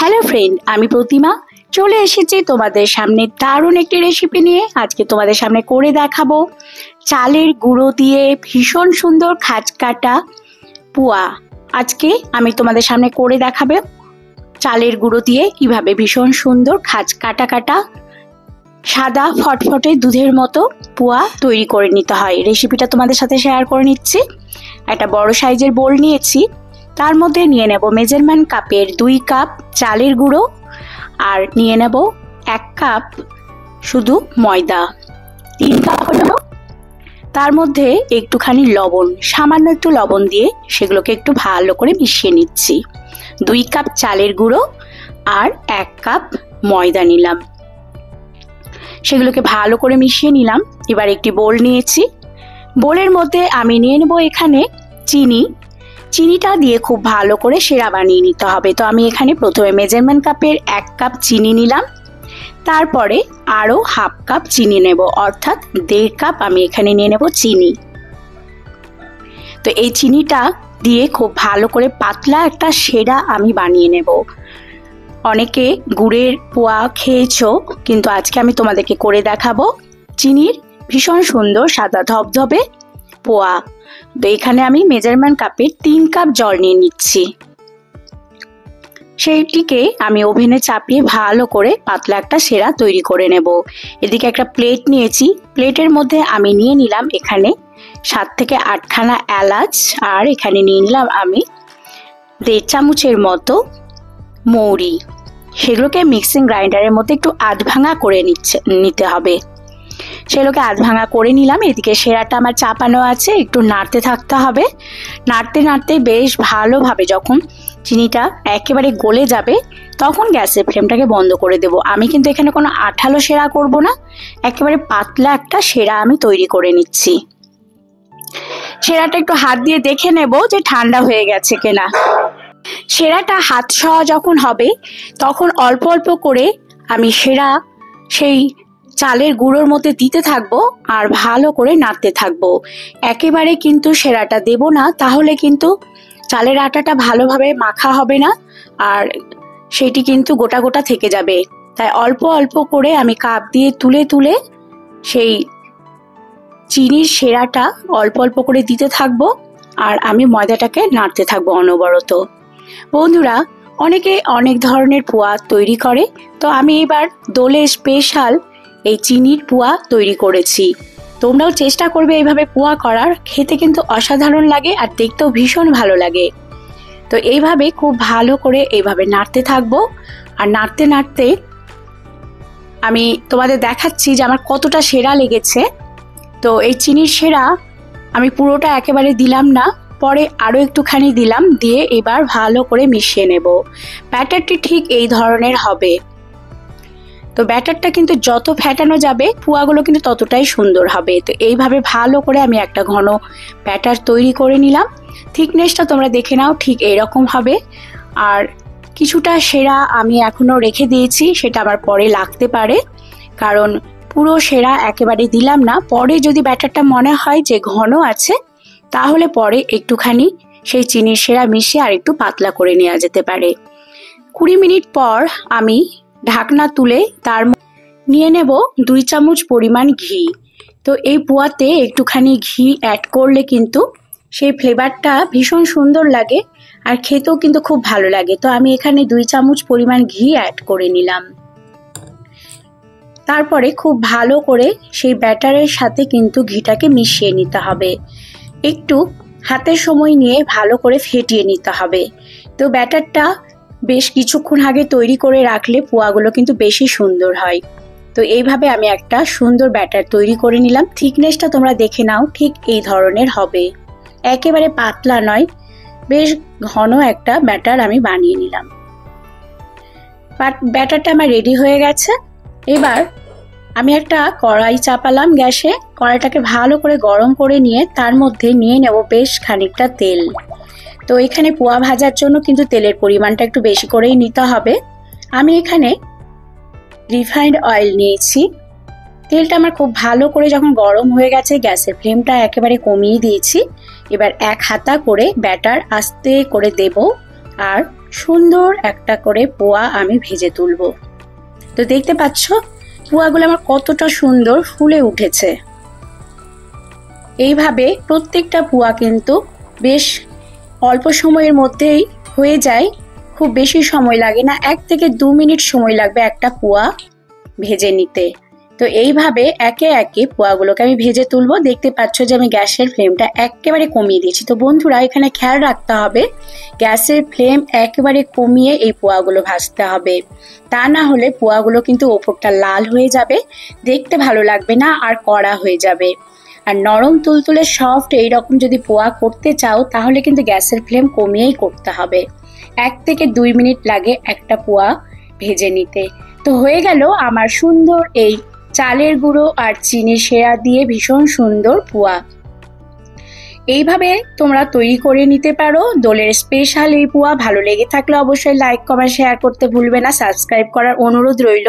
Hello friend, আমি প্রতিমা চলে এসেছি তোমাদের সামনে দারুণ একটি রেসিপি নিয়ে। আজকে তোমাদের সামনে করে দেখাবো চালের গুঁড়ো দিয়ে ভীষণ সুন্দর খাঁজকাটা পুয়া। আজকে আমি তোমাদের সামনে করে দেখাবো চালের গুঁড়ো দিয়ে কিভাবে ভীষণ সুন্দর খাঁজকাটা কাটা সাদা ফটফটে দুধের মতো পুয়া তৈরি করে নিতে হয়। রেসিপিটা তোমাদের সাথে শেয়ার করে নিচ্ছি। একটা বড় সাইজের বোল নিয়েছি, তার মধ্যে নিয়ে নেব মেজারমেন্ট কাপের 2 কাপ চালের গুঁড়ো, আর নিয়ে নেব 1 কাপ শুধু ময়দা। 3 কাপ হলো। তার মধ্যে একটুখানি লবণ, সামান্য একটু লবণ দিয়ে সেগুলোকে একটু ভালো করে মিশিয়ে নিচ্ছি। 2 কাপ চালের গুঁড়ো আর 1 কাপ ময়দা নিলাম, সেগুলোকে ভালো করে মিশিয়ে নিলাম। এবার একটি বোল নিয়েছি, বোলের মধ্যে আমি নিয়ে নেব এখানে চিনিটা দিয়ে খুব ভালো করে সেরা বানিয়ে নিতে হবে। তো আমি এখানে প্রথমে মেজারমেন্ট কাপের 1 কাপ চিনি নিলাম, তারপরে আরো হাফ কাপ চিনি নেব, অর্থাৎ 1.5 কাপ আমি এখানে নিয়ে নেব চিনি। তো এই চিনিটা দিয়ে খুব ভালো করে পাতলা একটা সেরা আমি বানিয়ে নেব। অনেকে গুড়ের পোয়া খেয়েছো, কিন্তু আজকে আমি তোমাদেরকে করে দেখাবো চিনির ভীষণ সুন্দর সাদা ধবধবে পোয়া। তো এখানে আমি মেজারমেন্ট কাপে 3 কাপ জল নিয়ে নিচ্ছি, সেইটিকে আমি ওভেনে চাপিয়ে ভালো করে পাতলা একটা সেরা তৈরি করে নেব। এদিকে একটা প্লেট নিয়েছি, প্লেটের মধ্যে আমি নিয়ে নিলাম এখানে 7 থেকে 8 খানা এলাচ, আর এখানে নিয়ে নিলাম আমি 1.5 চামচের মতো মৌরি। সেগুলোকে মিক্সিং গ্রাইন্ডারের মধ্যে একটু আধ ভাঙা করে নিতে হবে। সেগুলোকে আধ ভাঙা করে নিলাম। এদিকে সেরাটা আমার চাপানো আছে, একটু নাড়তে থাকতে হবে। নাড়তে নাড়তে বেশ ভালোভাবে যখন চিনিটা একেবারে গলে যাবে, তখন গ্যাসের ফ্লেমটাকে বন্ধ করে দেব। আমি কিন্তু এখানে কোনো আঠালো সেরা করব না, একেবারে পাতলা একটা সেরা আমি তৈরি করে নিচ্ছি। সেরাটা একটু হাত দিয়ে দেখে নেব যে ঠান্ডা হয়ে গেছে কিনা। সেরাটা হাত সওয়া যখন হবে, তখন অল্প অল্প করে আমি সেরা সেই চালের গুঁড়োর মধ্যে দিতে থাকবো আর ভালো করে নাড়তে থাকবো। একেবারে কিন্তু সেরাটা দেব না, তাহলে কিন্তু চালের আটাটা ভালোভাবে মাখা হবে না, আর সেটি কিন্তু গোটা গোটা থেকে যাবে। তাই অল্প অল্প করে আমি কাপ দিয়ে তুলে তুলে সেই চিনির সেরাটা অল্প অল্প করে দিতে থাকবো, আর আমি ময়দাটাকে নাড়তে থাকবো অনবরত। বন্ধুরা, অনেকে অনেক ধরনের পোয়া তৈরি করে, তো আমি এবার দোলে স্পেশাল এই চিনির পোয়া তৈরি করেছি। তোমরাও চেষ্টা করবে এইভাবে পোয়া করার, খেতে কিন্তু অসাধারণ লাগে আর দেখতেও ভীষণ ভালো লাগে। তো এইভাবে খুব ভালো করে এইভাবে নাড়তে থাকবো, আর নাড়তে নাড়তে আমি তোমাদের দেখাচ্ছি যে আমার কতটা সেরা লেগেছে। তো এই চিনির সেরা আমি পুরোটা একেবারে দিলাম না, পরে আরো একটুখানি দিলাম, দিয়ে এবার ভালো করে মিশিয়ে নেব। ব্যাটারটি ঠিক এই ধরনের হবে। তো ব্যাটারটা কিন্তু যত ফেটানো যাবে পোয়াগুলো কিন্তু ততটাই সুন্দর হবে। তো এইভাবে ভালো করে আমি একটা ঘন ব্যাটার তৈরি করে নিলাম। থিকনেসটা তোমরা দেখে নাও, ঠিক এরকম হবে। আর কিছুটা সেরা আমি এখনো রেখে দিয়েছি, সেটা আবার পরে লাগতে পারে, কারণ পুরো সেরা একেবারে দিলাম না। পরে যদি ব্যাটারটা মনে হয় যে ঘন আছে, তাহলে পরে একটুখানি সেই চিনির সেরা মিশিয়ে আর একটু পাতলা করে নেওয়া যেতে পারে। 20 মিনিট পর আমি ঢাকনা তুলে তার নিয়ে নেব 2 চামচ পরিমাণ ঘি। তো এই পোয়াতে একটুখানি ঘি অ্যাড করলে কিন্তু সেই ফ্লেভারটা ভীষণ সুন্দর লাগে, আর খেতেও কিন্তু খুব ভালো লাগে। তো আমি এখানে 2 চামচ পরিমাণ ঘি অ্যাড করে নিলাম। তারপরে খুব ভালো করে সেই ব্যাটারের সাথে কিন্তু ঘিটাকে মিশিয়ে নিতে হবে। একটু হাতে সময় নিয়ে ভালো করে ফেটিয়ে নিতে হবে। তো ব্যাটারটা বেশ কিছুক্ষণ আগে তৈরি করে রাখলে পোয়াগুলো কিন্তু বেশি সুন্দর হয়। তো এইভাবে আমি একটা সুন্দর ব্যাটার তৈরি করে নিলাম। থিকনেসটা তোমরা দেখে নাও, ঠিক এই ধরনের হবে, একেবারে পাতলা নয়, বেশ ঘন একটা ব্যাটার আমি বানিয়ে নিলাম। ব্যাটারটা আমার রেডি হয়ে গেছে। এবার আমি একটা কড়াই চাপালাম গ্যাসে, কড়াইটাকে ভালো করে গরম করে নিয়ে তার মধ্যে নিয়ে নেব বেশ খানিকটা তেল। তো এখানে পোয়া ভাজার জন্য কিন্তু তেলের পরিমাণটা একটু বেশি করেই নিতে হবে। আমি এখানে রিফাইন্ড অয়েল নিয়েছি। তেলটা আমার খুব ভালো করে যখন গরম হয়ে গেছে, গ্যাসের ফ্লেমটা একেবারে কমিয়ে দিয়েছি। এবার 1 হাতা করে ব্যাটার আস্তে করে দেব, আর সুন্দর একটা করে পোয়া আমি ভেজে তুলবো। তো দেখতে পাচ্ছ পোয়াগুলো আমার কতটা সুন্দর ফুলে উঠেছে। এইভাবে প্রত্যেকটা পোয়া কিন্তু বেশ অল্প সময়ের মধ্যেই হয়ে যায়, খুব বেশি সময় লাগে না, 1 থেকে 2 মিনিট সময় লাগবে একটা পোয়া ভেজে নিতে। তো এইভাবে একে একে পোয়াগুলোকে আমি ভেজে তুলবো। দেখতে পাচ্ছ যে আমি গ্যাসের ফ্লেমটা একেবারে কমিয়ে দিয়েছি। তো বন্ধুরা এখানে খেয়াল রাখতে হবে গ্যাসের ফ্লেম একেবারে কমিয়ে এই পোয়াগুলো ভাজতে হবে, তা না হলে পোয়াগুলো কিন্তু ওপরটা লাল হয়ে যাবে, দেখতে ভালো লাগবে না আর কড়া হয়ে যাবে। আর নরম তুলতুলে সফট এইরকম যদি পোয়া করতে চাও তাহলে কিন্তু গ্যাসের ফ্লেম কমিয়েই করতে হবে। 1 থেকে 2 মিনিট লাগে একটা পোয়া ভেজে নিতে। তো হয়ে গেল আমার সুন্দর এই চালের গুঁড়ো আর চিনির সেরা দিয়ে ভীষণ সুন্দর পোয়া। এইভাবে তোমরা তৈরি করে নিতে পারো দোলের স্পেশাল এই পোয়া। ভালো লেগে থাকলে অবশ্যই লাইক কমেন্ট শেয়ার করতে ভুলবে না, সাবস্ক্রাইব করার অনুরোধ রইল।